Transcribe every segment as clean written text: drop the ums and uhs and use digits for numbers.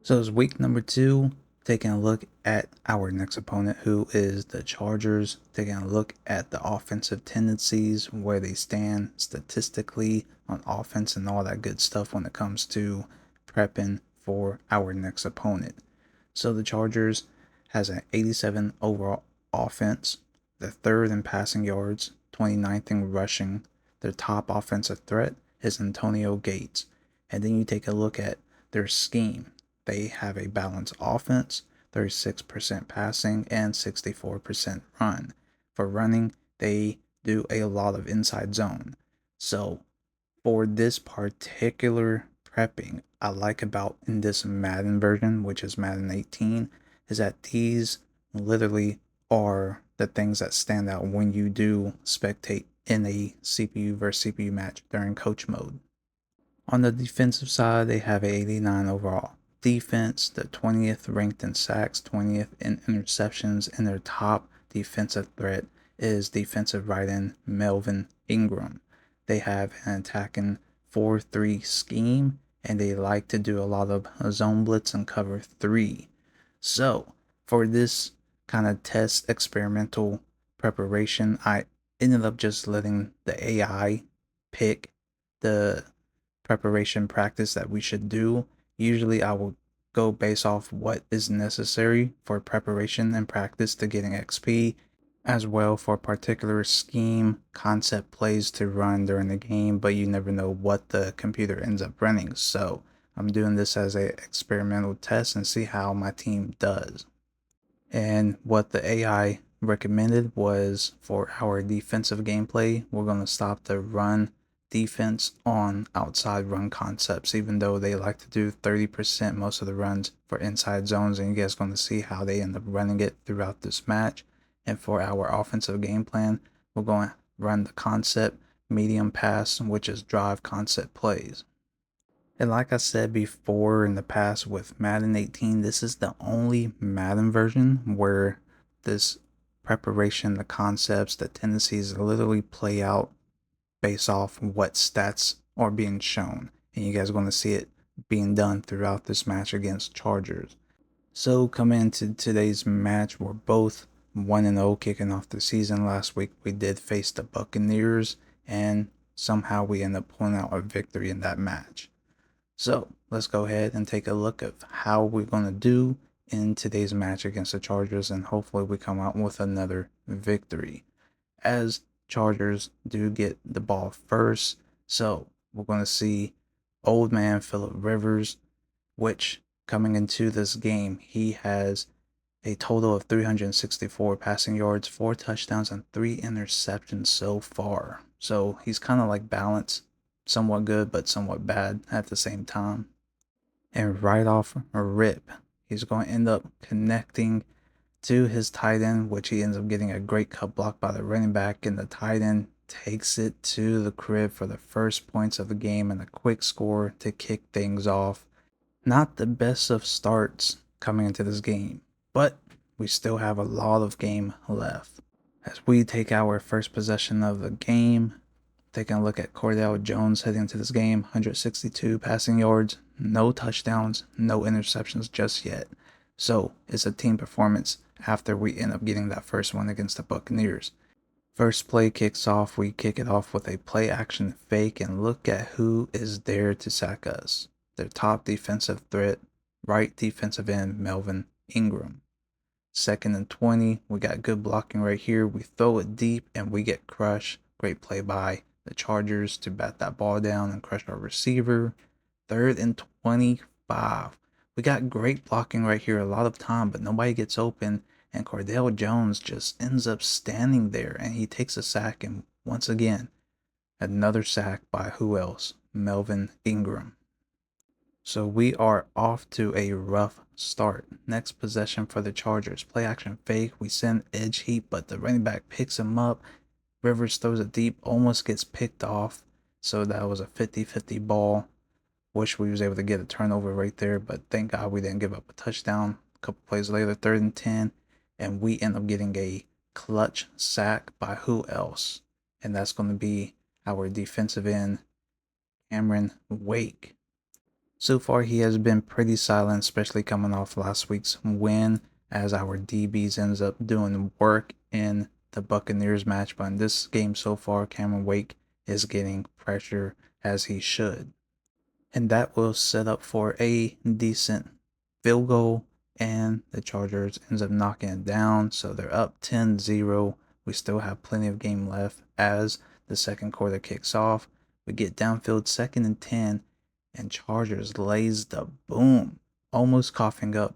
So it's week number 2, taking a look at our next opponent, who is the Chargers, taking a look at the offensive tendencies, where they stand statistically on offense and all that good stuff when it comes to prepping for our next opponent. So the Chargers has an 87 overall offense, the third in passing yards, 29th in rushing. Their top offensive threat is Antonio Gates. And then you take a look at their scheme. They have a balanced offense, 36% passing and 64% run. For running, they do a lot of inside zone. So for this particular prepping, I like about in this Madden version, which is Madden 18, is that these literally are the things that stand out when you do spectate in a CPU versus CPU match during coach mode. On the defensive side, they have a 89 overall defense, the 20th ranked in sacks, 20th in interceptions, and their top defensive threat is defensive right end Melvin Ingram. They have an attacking 4-3 scheme, and they like to do a lot of zone blitz and cover 3. So, for this kind of test experimental preparation, I ended up just letting the AI pick the preparation practice that we should do. Usually, I will go based off what is necessary for preparation and practice to getting XP, as well for particular scheme concept plays to run during the game, but you never know what the computer ends up running. So I'm doing this as a experimental test and see how my team does. And what the AI recommended was for our defensive gameplay, we're going to stop the run defense on outside run concepts, even though they like to do 30% most of the runs for inside zones. And you guys are going to see how they end up running it throughout this match. And for our offensive game plan, we're going to run the concept medium pass, which is drive concept plays. And like I said before in the past with Madden 18, this is the only Madden version where this preparation, the concepts, the tendencies literally play out based off what stats are being shown. And you guys are going to see it being done throughout this match against Chargers. So coming into today's match, we're both 1-0 kicking off the season. Last week we did face the Buccaneers, and somehow we end up pulling out a victory in that match. So let's go ahead and take a look at how we're going to do in today's match against the Chargers, and hopefully we come out with another victory. As Chargers do get the ball first, so we're going to see old man Philip Rivers, which coming into this game, he has a total of 364 passing yards, 4 touchdowns, and 3 interceptions so far. So he's kind of like balanced, somewhat good, but somewhat bad at the same time. And right off a rip, he's going to end up connecting to his tight end, which he ends up getting a great cut block by the running back, and the tight end takes it to the crib for the first points of the game and a quick score to kick things off. Not the best of starts coming into this game, but we still have a lot of game left. As we take our first possession of the game, taking a look at Cordell Jones heading into this game, 162 passing yards, no touchdowns, no interceptions just yet. So it's a team performance after we end up getting that first one against the Buccaneers. First play kicks off, we kick it off with a play action fake, and look at who is there to sack us. Their top defensive threat, right defensive end Melvin Ingram. Second and 20, we got good blocking right here. We throw it deep and we get crushed. Great play by the Chargers to bat that ball down and crush our receiver. Third and 25. We got great blocking right here, a lot of time, but nobody gets open. And Cordell Jones just ends up standing there and he takes a sack. And once again, another sack by who else? Melvin Ingram. So we are off to a rough start. Next possession for the Chargers. Play action fake. We send edge heat, but the running back picks him up. Rivers throws it deep, almost gets picked off. So that was a 50-50 ball. Wish we was able to get a turnover right there, but thank God we didn't give up a touchdown. A couple plays later, 3rd and 10, and we end up getting a clutch sack by who else? And that's going to be our defensive end, Cameron Wake. So far, he has been pretty silent, especially coming off last week's win, as our DBs ends up doing work in the Buccaneers match. But in this game so far, Cameron Wake is getting pressure as he should. And that will set up for a decent field goal, and the Chargers ends up knocking it down, so they're up 10-0. We still have plenty of game left as the second quarter kicks off. We get downfield 2nd and 10, and Chargers lays the boom, almost coughing up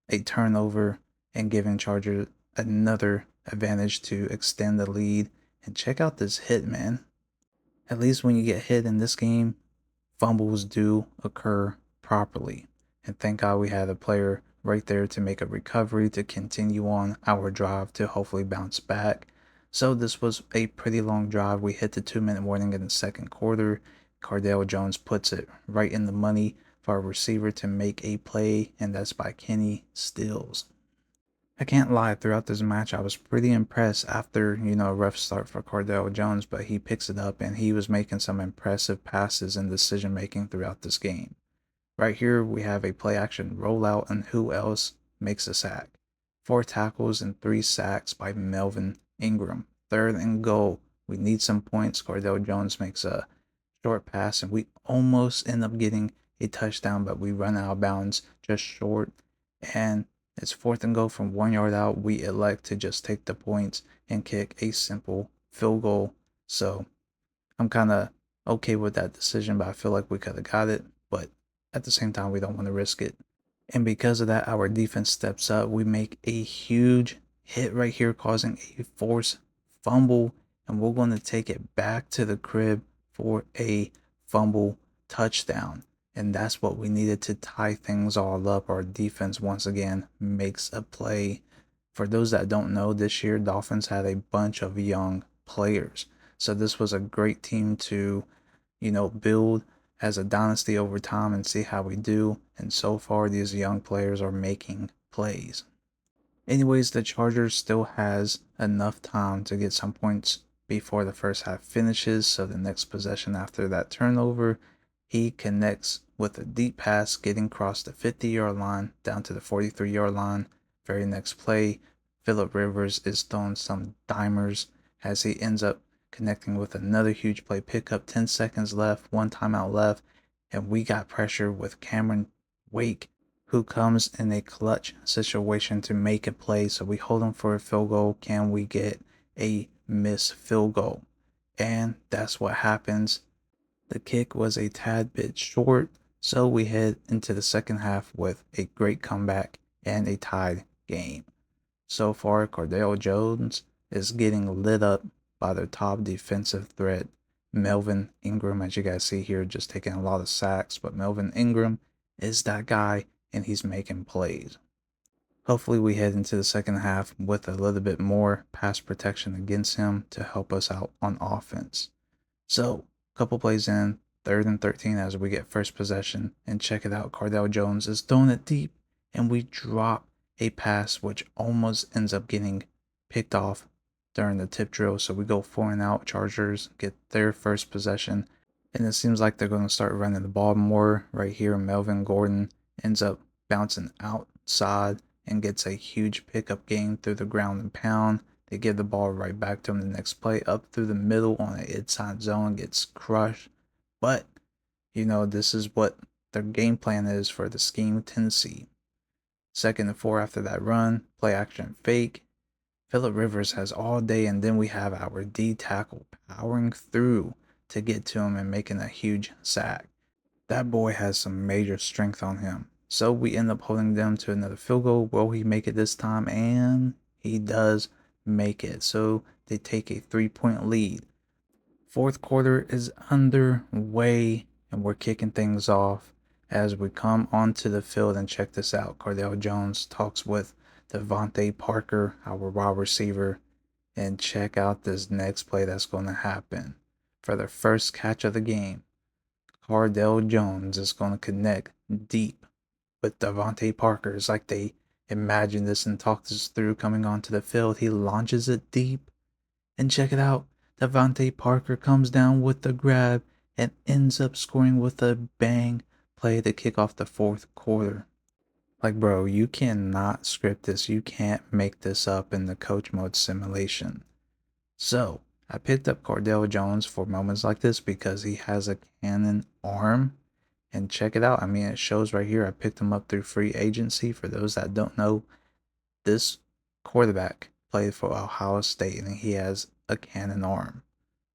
a turnover and giving Chargers another advantage to extend the lead. And check out this hit, man. At least when you get hit in this game, fumbles do occur properly. And thank God we had a player right there to make a recovery to continue on our drive to hopefully bounce back. So this was a pretty long drive. We hit the 2-minute warning in the second quarter. Cardale Jones puts it right in the money for our receiver to make a play, and that's by Kenny Stills. I can't lie, throughout this match, I was pretty impressed after, a rough start for Cardale Jones, but he picks it up and he was making some impressive passes and decision making throughout this game. Right here, we have a play action rollout, and who else makes a sack? 4 tackles and 3 sacks by Melvin Ingram. 3rd and goal. We need some points. Cardale Jones makes a short pass, and we almost end up getting a touchdown, but we run out of bounds just short. And it's 4th and goal from 1 yard out. We elect to just take the points and kick a simple field goal. So I'm kind of okay with that decision, but I feel like we could have got it. But at the same time, we don't want to risk it. And because of that, our defense steps up. We make a huge hit right here, causing a forced fumble. And we're going to take it back to the crib for a fumble touchdown. And that's what we needed to tie things all up. Our defense once again makes a play. For those that don't know, this year Dolphins had a bunch of young players. So this was a great team to, build as a dynasty over time and see how we do. And so far, these young players are making plays. Anyways, the Chargers still has enough time to get some points before the first half finishes. So the next possession after that turnover, he connects with a deep pass, getting across the 50-yard line down to the 43-yard line. Very next play, Philip Rivers is throwing some dimers as he ends up connecting with another huge play pickup. 10 seconds left, 1 timeout left, and we got pressure with Cameron Wake, who comes in a clutch situation to make a play. So we hold him for a field goal. Can we get a missed field goal? And that's what happens. The kick was a tad bit short, so we head into the second half with a great comeback and a tied game. So far, Cardale Jones is getting lit up by their top defensive threat, Melvin Ingram, as you guys see here, just taking a lot of sacks. But Melvin Ingram is that guy, and he's making plays. Hopefully, we head into the second half with a little bit more pass protection against him to help us out on offense. So, a couple plays in, 3rd and 13 as we get first possession, and check it out. Cardale Jones is throwing it deep, and we drop a pass which almost ends up getting picked off during the tip drill. So we go 4 and out. Chargers get their first possession, and it seems like they're going to start running the ball more right here. Melvin Gordon ends up bouncing outside and gets a huge pickup gain through the ground and pound. They give the ball right back to him the next play, up through the middle on an inside zone, gets crushed. But, this is what their game plan is for the scheme Tennessee. 2nd and 4 after that run, play action fake. Philip Rivers has all day, and then we have our D tackle powering through to get to him and making a huge sack. That boy has some major strength on him. So we end up holding them to another field goal. Will he make it this time? And he does make it. So they take a 3-point lead. 4th quarter is underway, and we're kicking things off as we come onto the field. And check this out. Cardale Jones talks with Devontae Parker, our wide receiver, and check out this next play that's going to happen. For the first catch of the game, Cardale Jones is going to connect deep with Devontae Parker. It's like they imagined this and talked this through coming onto the field. He launches it deep, and check it out. Devontae Parker comes down with the grab and ends up scoring with a bang play to kick off the fourth quarter. Like, bro, you cannot script this. You can't make this up in the coach mode simulation. So, I picked up Cordell Jones for moments like this because he has a cannon arm. And check it out. I mean, it shows right here. I picked him up through free agency. For those that don't know, this quarterback played for Ohio State and he has a cannon arm.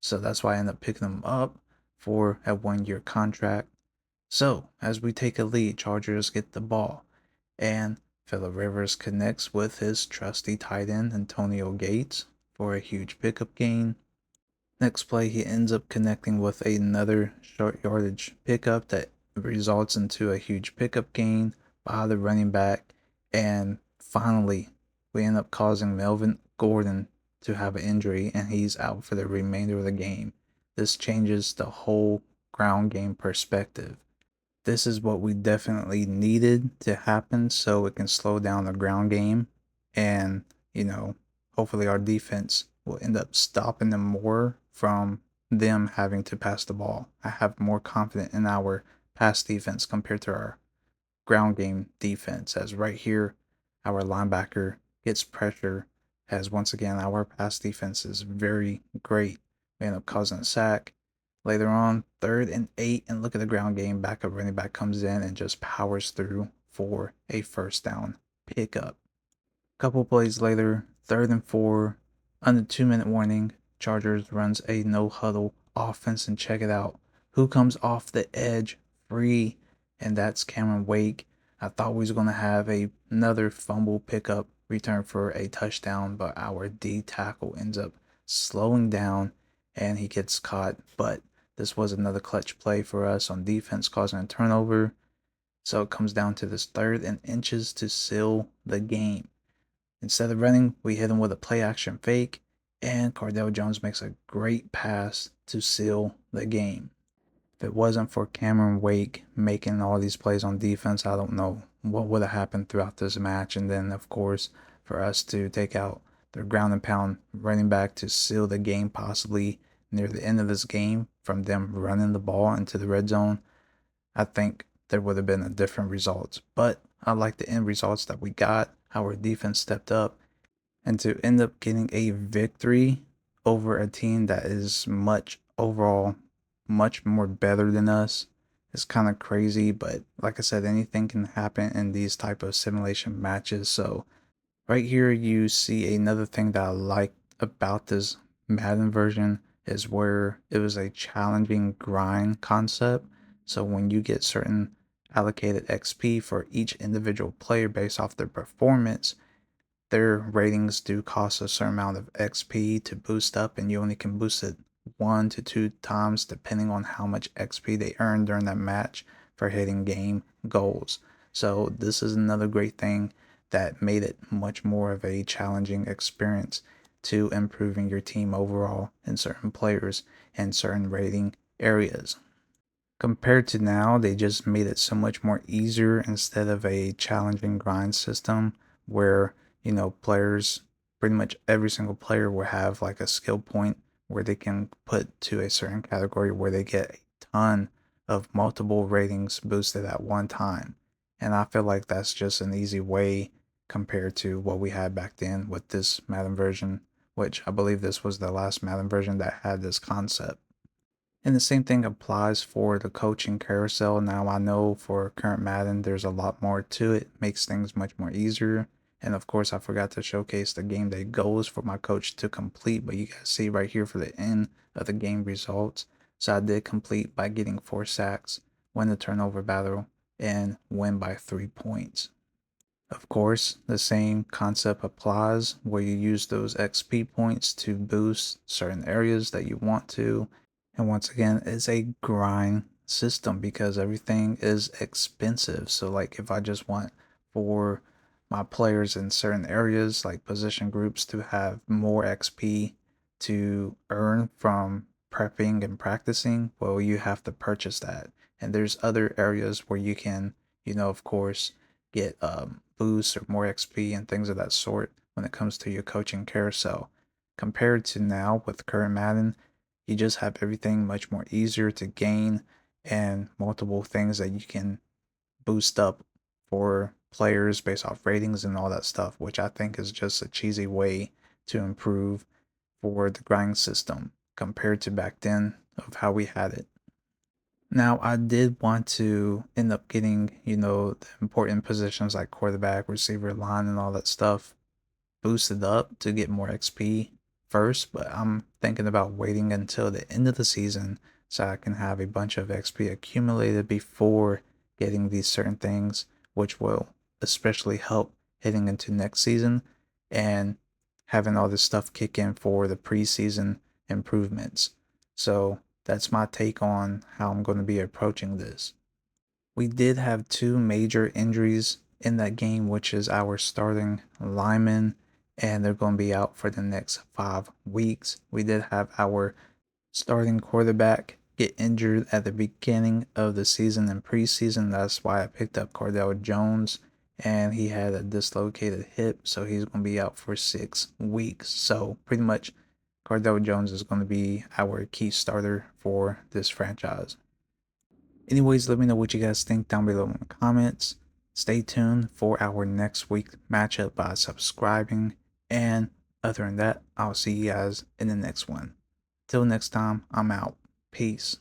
So that's why I ended up picking him up for a 1 year contract. So, as we take a lead, Chargers get the ball. And Phillip Rivers connects with his trusty tight end, Antonio Gates, for a huge pickup gain. Next play, he ends up connecting with another short yardage pickup that results into a huge pickup gain by the running back. And finally, we end up causing Melvin Gordon to have an injury, and he's out for the remainder of the game. This changes the whole ground game perspective. This is what we definitely needed to happen so it can slow down the ground game. And, hopefully our defense will end up stopping them more from them having to pass the ball. I have more confidence in our pass defense compared to our ground game defense, as right here, our linebacker gets pressure, as once again, our pass defense is very great. We end up causing a sack. Later on, 3rd and 8, and look at the ground game. Backup running back comes in and just powers through for a first down pickup. Couple plays later, 3rd and 4, under 2-minute warning, Chargers runs a no huddle offense, and check it out. Who comes off the edge free? And that's Cameron Wake. I thought we was going to have another fumble pickup return for a touchdown, but our D tackle ends up slowing down and he gets caught. But this was another clutch play for us on defense, causing a turnover. So it comes down to this 3rd and inches to seal the game. Instead of running, we hit him with a play action fake, and Cordell Jones makes a great pass to seal the game. If it wasn't for Cameron Wake making all these plays on defense, I don't know what would have happened throughout this match. And then, of course, for us to take out their ground and pound running back to seal the game, possibly near the end of this game, from them running the ball into the red zone, I think there would have been a different result. But I like the end results that we got. Our defense stepped up, and to end up getting a victory over a team that is overall much more better than us is kind of crazy. But like I said, anything can happen in these type of simulation matches. So right here you see another thing that I like about this Madden version is where it was a challenging grind concept. So when you get certain allocated XP for each individual player based off their performance, their ratings do cost a certain amount of XP to boost up, and you only can boost it 1 to 2 times depending on how much XP they earn during that match for hitting game goals. So this is another great thing that made it much more of a challenging experience to improving your team overall in certain players and certain rating areas. Compared to now, they just made it so much more easier instead of a challenging grind system where, players, pretty much every single player will have like a skill point where they can put to a certain category where they get a ton of multiple ratings boosted at one time. And I feel like that's just an easy way compared to what we had back then with this Madden version, which I believe this was the last Madden version that had this concept. And the same thing applies for the coaching carousel. Now, I know for current Madden, there's a lot more to it, makes things much more easier. And of course, I forgot to showcase the game day goals for my coach to complete, but you guys see right here for the end of the game results. So I did complete by getting 4 sacks, win the turnover battle, and win by 3 points. Of course, the same concept applies where you use those XP points to boost certain areas that you want to. And once again, it's a grind system because everything is expensive. So, like, if I just want for my players in certain areas, like position groups, to have more XP to earn from prepping and practicing, well, you have to purchase that. And there's other areas where you can, of course, get boosts or more XP and things of that sort when it comes to your coaching carousel. Compared to now with current Madden, you just have everything much more easier to gain, and multiple things that you can boost up for players based off ratings and all that stuff, which I think is just a cheesy way to improve for the grind system compared to back then of how we had it. Now, I did want to end up getting, the important positions like quarterback, receiver, line, and all that stuff boosted up to get more XP first, but I'm thinking about waiting until the end of the season so I can have a bunch of XP accumulated before getting these certain things, which will especially help heading into next season and having all this stuff kick in for the preseason improvements. So that's my take on how I'm going to be approaching this. We did have two major injuries in that game, which is our starting linemen, and they're going to be out for the next 5 weeks. We did have our starting quarterback get injured at the beginning of the season and preseason. That's why I picked up Cardell Jones, and he had a dislocated hip, so he's going to be out for 6 weeks. So pretty much, Cardell Jones is going to be our key starter for this franchise. Anyways, let me know what you guys think down below in the comments. Stay tuned for our next week matchup by subscribing. And other than that, I'll see you guys in the next one. Till next time, I'm out. Peace.